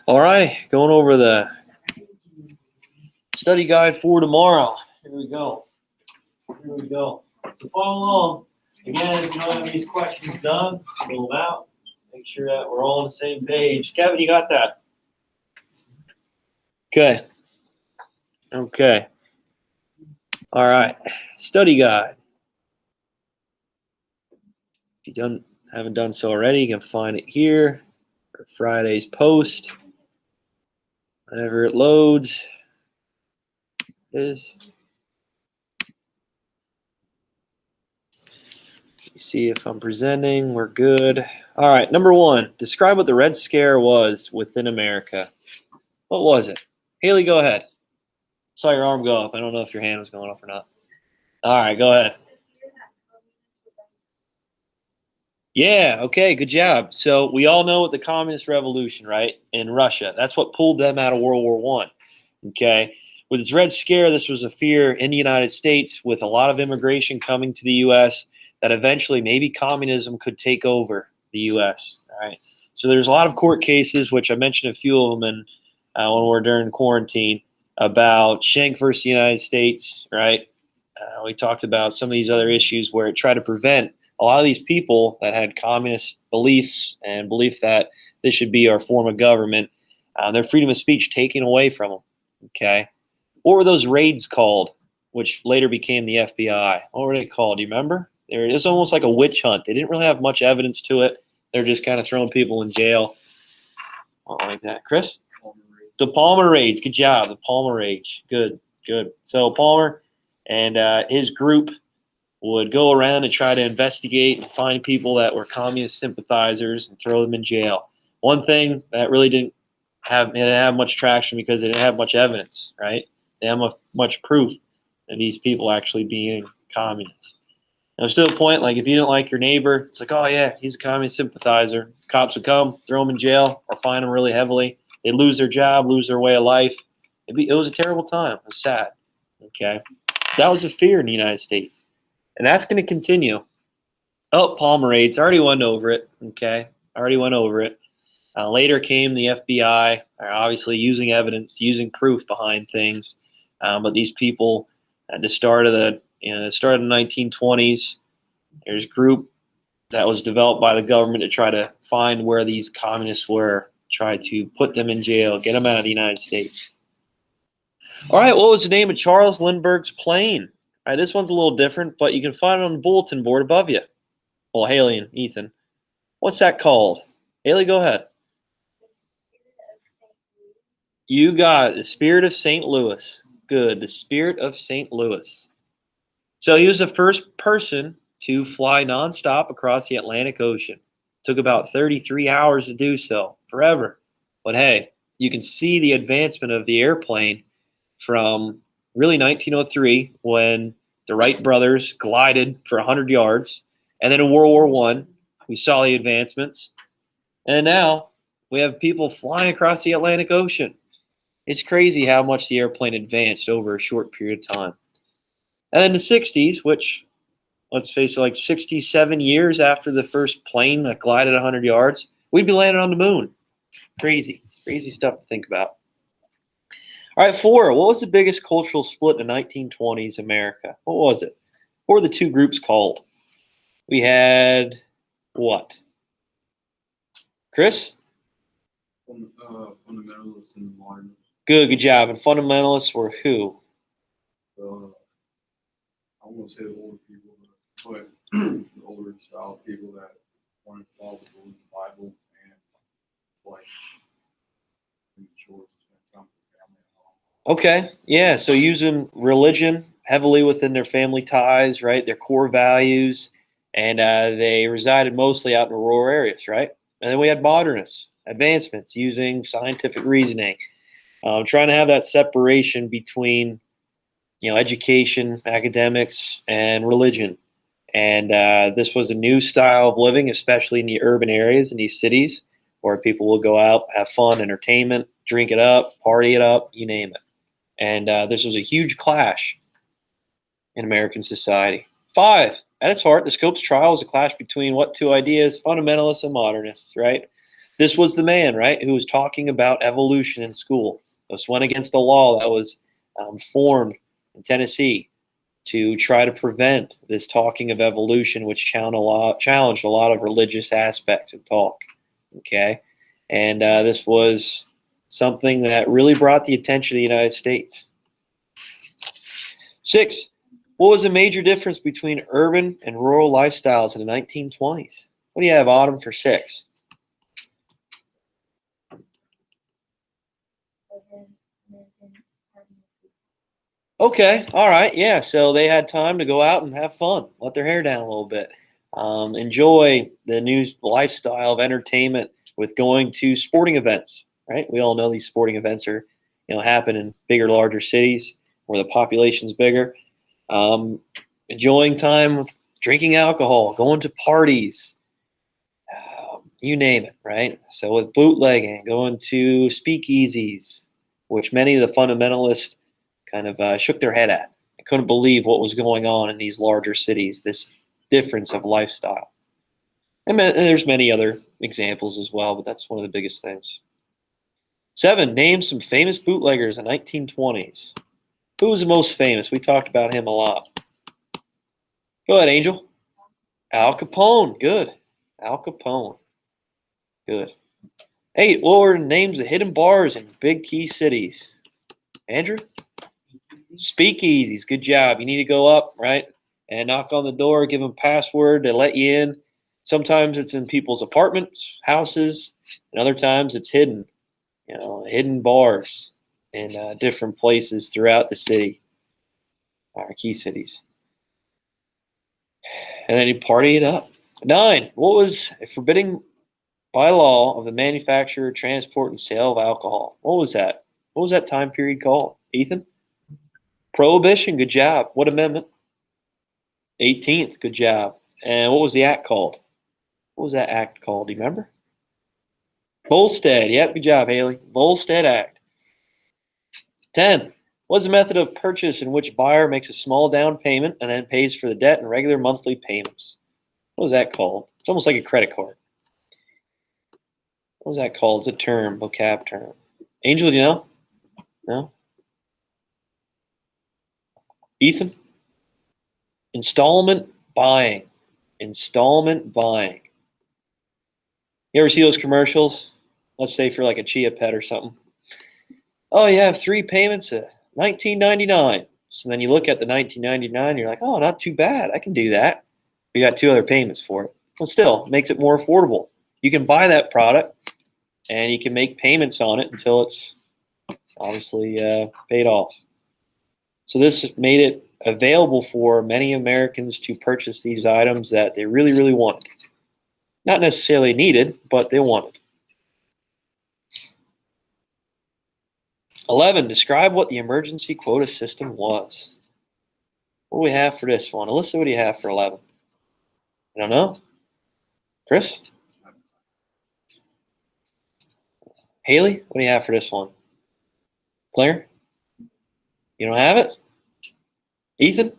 All right, going over the study guide for tomorrow. Here we go. Here we go. So follow along. Again, if you don't have these questions done, fill them out. Make sure that we're all on the same page. Kevin, you got that? Okay. Okay. All right. Study guide. If you haven't done so already, you can find it here for Friday's post. Whenever it loads. See if I'm presenting. We're good. All right. Number one, describe what the Red Scare was within America. What was it? Haley, go ahead. Saw your arm go up. I don't know if your hand was going up or not. All right, go ahead. Yeah, okay, good job. So we all know what the Communist Revolution, right, in Russia. That's what pulled them out of World War One. Okay. With this Red Scare, this was a fear in the United States with a lot of immigration coming to the U.S. that eventually maybe communism could take over the U.S. All right. So there's a lot of court cases, which I mentioned a few of them when we're during quarantine, about Schenck versus the United States, right? We talked about some of these other issues where it tried to prevent a lot of these people that had communist beliefs and belief that this should be our form of government, their freedom of speech taken away from them. Okay. What were those raids called, which later became the FBI? What were they called? Do you remember? It was almost like a witch hunt. They didn't really have much evidence to it. They're just kind of throwing people in jail. Like that. Chris? The Palmer raids. Good job. The Palmer raids. Good, good. So Palmer and his group would go around and try to investigate and find people that were communist sympathizers and throw them in jail. One thing that really didn't have much traction because they didn't have much evidence, right? They didn't have much proof of these people actually being communists. And there's still a point, like if you didn't like your neighbor, it's like, oh yeah, he's a communist sympathizer. Cops would come, throw them in jail, or fine them really heavily. They'd lose their job, lose their way of life. It was a terrible time. It was sad. Okay, that was a fear in the United States. And that's going to continue. Oh, Palmer raids. I already went over it. Okay. I already went over it. Later came the FBI, obviously using evidence, using proof behind things. But these people, at the start of the 1920s, there's a group that was developed by the government to try to find where these communists were, try to put them in jail, get them out of the United States. All right. What was the name of Charles Lindbergh's plane? All right, this one's a little different, but you can find it on the bulletin board above you. Well, Haley and Ethan. What's that called? Haley, go ahead. You got it. The Spirit of St. Louis. Good. The Spirit of St. Louis. So he was the first person to fly nonstop across the Atlantic Ocean. Took about 33 hours to do so. Forever. But hey, you can see the advancement of the airplane from really 1903 when the Wright brothers glided for 100 yards. And then in World War I, we saw the advancements. And now we have people flying across the Atlantic Ocean. It's crazy how much the airplane advanced over a short period of time. And in the 60s, which, let's face it, like 67 years after the first plane that glided 100 yards, we'd be landing on the moon. Crazy, crazy stuff to think about. All right, 4. What was the biggest cultural split in the 1920s America? What was it? What were the two groups called? We had what? Chris? Fundamentalists and modernists. Good job. And fundamentalists were who? I won't say the older people, but the older style people that wanted to follow the rules of the Bible and like in the chores to spend time with family at home. Okay, yeah. So using religion heavily within their family ties, right? Their core values, and they resided mostly out in rural areas, right? And then we had modernists, advancements using scientific reasoning, trying to have that separation between, education, academics, and religion. And this was a new style of living, especially in the urban areas in these cities, where people will go out, have fun, entertainment, drink it up, party it up, you name it. And this was a huge clash in American society. 5, at its heart, the Scopes trial was a clash between what two ideas? Fundamentalists and modernists, right? This was the man, right, who was talking about evolution in school. This went against the law that was formed in Tennessee to try to prevent this talking of evolution, which challenged a lot of religious aspects of talk. Okay, and this was something that really brought the attention of the United States. 6. What was the major difference between urban and rural lifestyles in the 1920s? What do you have, Autumn, for 6? Okay, all right, yeah. So they had time to go out and have fun, let their hair down a little bit, enjoy the new lifestyle of entertainment with going to sporting events. Right? We all know these sporting events are, happen in bigger, larger cities where the population's bigger. Enjoying time with drinking alcohol, going to parties, you name it, right? So with bootlegging, going to speakeasies, which many of the fundamentalists kind of shook their head at. I couldn't believe what was going on in these larger cities, this difference of lifestyle. And there's many other examples as well, but that's one of the biggest things. 7, name some famous bootleggers in the 1920s. Who was the most famous? We talked about him a lot. Go ahead, Angel. Al Capone. Good. Al Capone. Good. 8, what were the names of hidden bars in big key cities? Andrew? Speakeasies. Good job. You need to go up, right, and knock on the door, give them a password to let you in. Sometimes it's in people's apartments, houses, and other times it's hidden, hidden bars in different places throughout the city, our key cities. And then you party it up. 9, what was a forbidding by law of the manufacture, transport, and sale of alcohol? What was that? What was that time period called? Ethan? Prohibition. Good job. What amendment? 18th. Good job. And what was the act called? What was that act called? Do you remember? Volstead. Yep. Good job, Haley. Volstead Act. 10. What's the method of purchase in which buyer makes a small down payment and then pays for the debt in regular monthly payments? What was that called? It's almost like a credit card. What was that called? It's a term, vocab term. Angel, do you know? No? Ethan? Installment buying. Installment buying. You ever see those commercials? Let's say for like a Chia Pet or something. Oh, you have 3 payments of $19.99. So then you look at the $19.99, you're like, oh, not too bad. I can do that. You got 2 other payments for it. Well, still, it makes it more affordable. You can buy that product and you can make payments on it until it's obviously paid off. So this made it available for many Americans to purchase these items that they really, really wanted. Not necessarily needed, but they wanted. 11, describe what the emergency quota system was. What do we have for this one? Alyssa, what do you have for 11? I don't know. Chris? Haley, what do you have for this one? Claire? You don't have it? Ethan?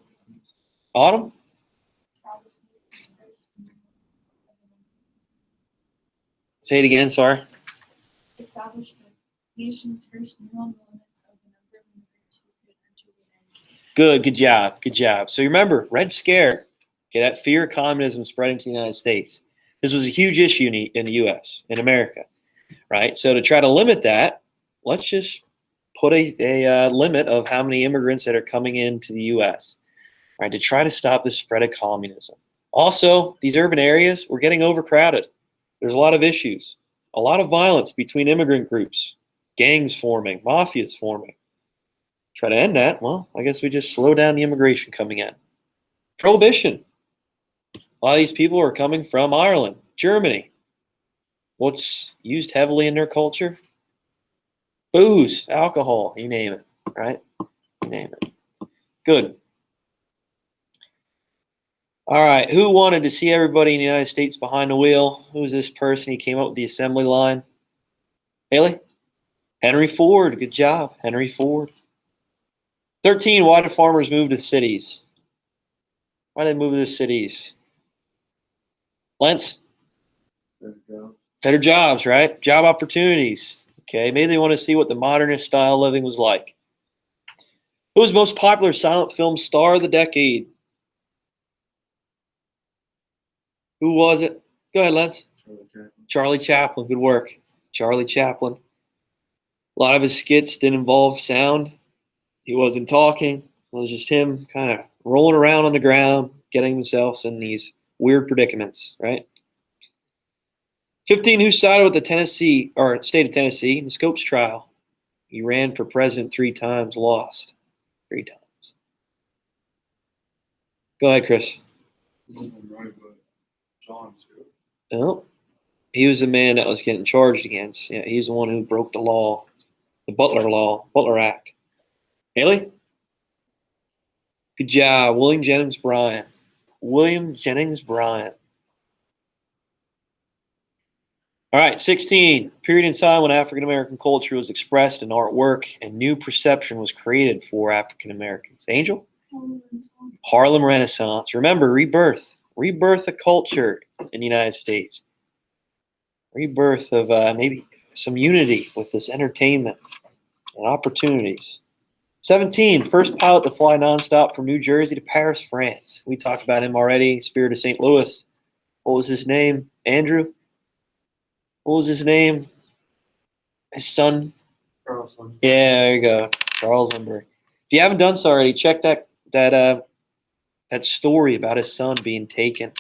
Autumn? Say it again, sorry. Established the nation's first minimum limits of the number of immigrants who could enter the United States. Good job, good job. So you remember, Red Scare, okay, that fear of communism spreading to the United States. This was a huge issue in the U.S., in America, right? So to try to limit that, let's just put a limit of how many immigrants that are coming into the U.S., right, to try to stop the spread of communism. Also, these urban areas were getting overcrowded. There's a lot of issues, a lot of violence between immigrant groups, gangs forming, mafias forming. Try to end that, well, I guess we just slow down the immigration coming in. Prohibition. A lot of these people are coming from Ireland, Germany. What's used heavily in their culture? Booze, alcohol, you name it, right? You name it. Good. All right, who wanted to see everybody in the United States behind the wheel? Who's this person? He came up with the assembly line. Haley? Henry Ford. Good job, Henry Ford. 13, why do farmers move to cities? Why do they move to the cities? Lance? There you go. Better jobs, right? Job opportunities. Okay, maybe they want to see what the modernist style living was like. Who was the most popular silent film star of the decade? Who was it? Go ahead, Lance. Charlie Chaplin. Charlie Chaplin. Good work. Charlie Chaplin. A lot of his skits didn't involve sound. He wasn't talking. It was just him kind of rolling around on the ground, getting himself in these weird predicaments, right? 15, who sided with the Tennessee or state of Tennessee in the Scopes trial? He ran for president 3 times, lost 3 times. Go ahead, Chris. I'm right, but John Stewart. No, he was the man that was getting charged against. Yeah, he's the one who broke the law, the Butler Act. Haley? Good job. William Jennings Bryan. William Jennings Bryan. All right, 16. Period in time when African American culture was expressed in artwork and new perception was created for African Americans. Angel? Harlem Renaissance. Remember, rebirth. Rebirth of culture in the United States. Rebirth of maybe some unity with this entertainment and opportunities. 17. First pilot to fly nonstop from New Jersey to Paris, France. We talked about him already. Spirit of St. Louis. What was his name? Andrew? What was his name? His son? Charles Lindbergh. Yeah, there you go. Charles Lindbergh. If you haven't done so already, check that story about his son being taken,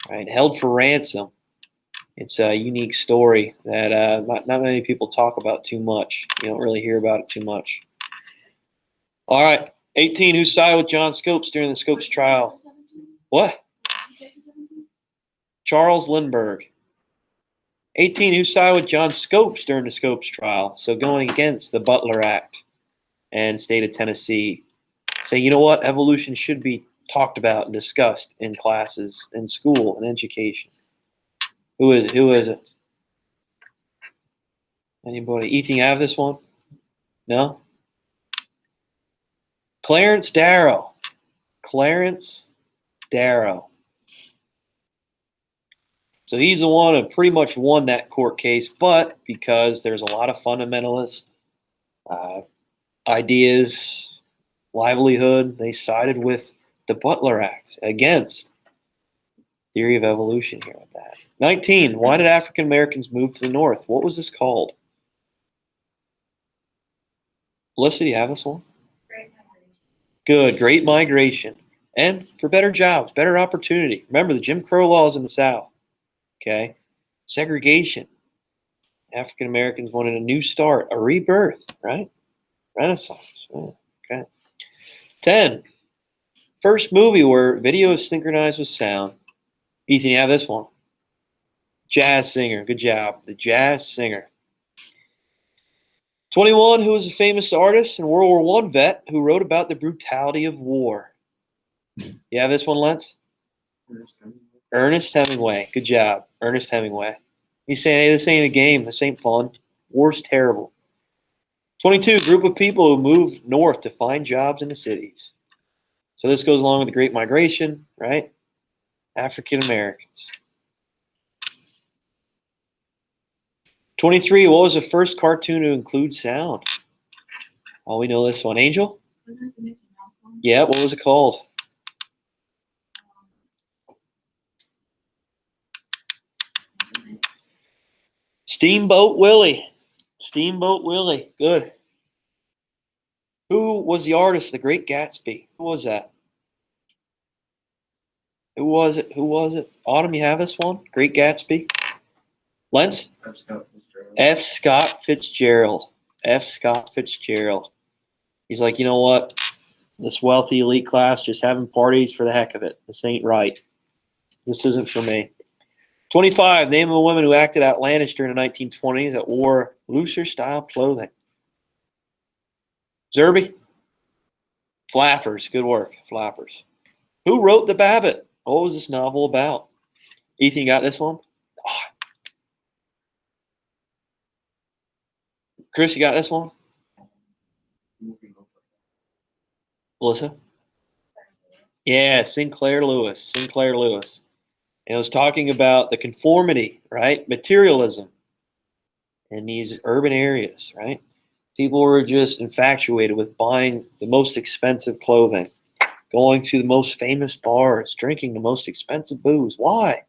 right? Held for ransom. It's a unique story that not many people talk about too much. You don't really hear about it too much. All right. 18. Who sided with John Scopes during the Scopes trial? What? Charles Lindbergh. 18. Who sided with John Scopes during the Scopes trial? So going against the Butler Act and state of Tennessee. Say, you know what? Evolution should be talked about and discussed in classes, in school, and education. Who is it? Who is it? Anybody? Ethan, you have this one? No? Clarence Darrow. Clarence Darrow. So he's the one who pretty much won that court case, but because there's a lot of fundamentalist ideas, livelihood, they sided with the Butler Act against theory of evolution here with that. 19. Why did African Americans move to the North? What was this called? Melissa, do you have this one? Great migration. Good. Great migration. And for better jobs, better opportunity. Remember the Jim Crow laws in the South. Okay. Segregation. African Americans wanted a new start, a rebirth, right? Renaissance. Yeah. Okay. 10. First movie where video is synchronized with sound. Ethan, you have this one. Jazz singer. Good job. The Jazz Singer. 21. Who was a famous artist and World War I vet who wrote about the brutality of war? You have this one, Lance? Ernest Hemingway. Ernest Hemingway. Good job. Ernest Hemingway. He's saying, hey, this ain't a game. This ain't fun. War's terrible. 22. Group of people who moved north to find jobs in the cities. So this goes along with the Great Migration, right? African Americans. 23. What was the first cartoon to include sound? Oh, we know this one. Angel? Wasn't it the Mickey Mouse one? Yeah, what was it called? Steamboat Willie. Steamboat Willie. Good. Who was the artist, The Great Gatsby? Who was that? Who was it? Who was it? Autumn, you have this one? Great Gatsby? Lens? F. Scott Fitzgerald. F. Scott Fitzgerald. F. Scott Fitzgerald. He's like, you know what? This wealthy elite class just having parties for the heck of it. This ain't right. This isn't for me. 25. Name of a woman who acted outlandish during the 1920s that wore looser style clothing. Zerby? Flappers. Good work. Flappers. Who wrote The Babbitt? What was this novel about? Ethan, you got this one? Oh. Chris, you got this one? Melissa? Yeah, Sinclair Lewis. Sinclair Lewis. And it was talking about the conformity, right? Materialism in these urban areas, right? People were just infatuated with buying the most expensive clothing, going to the most famous bars, drinking the most expensive booze. Why?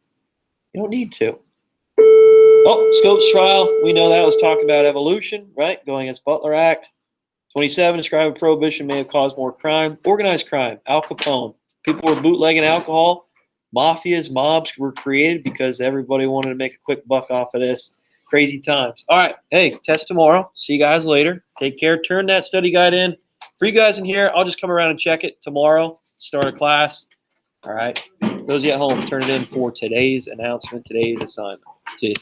You don't need to. Oh, Scopes trial. We know that was talking about evolution, right? Going against Butler Act. 27, describing prohibition may have caused more crime. Organized crime, Al Capone. People were bootlegging alcohol. Mafias, mobs were created because everybody wanted to make a quick buck off of this. Crazy times. All right. Hey, test tomorrow. See you guys later. Take care. Turn that study guide in. For you guys in here, I'll just come around and check it tomorrow. Start a class. All right. Those of you at home, turn it in for today's announcement, today's assignment. See you.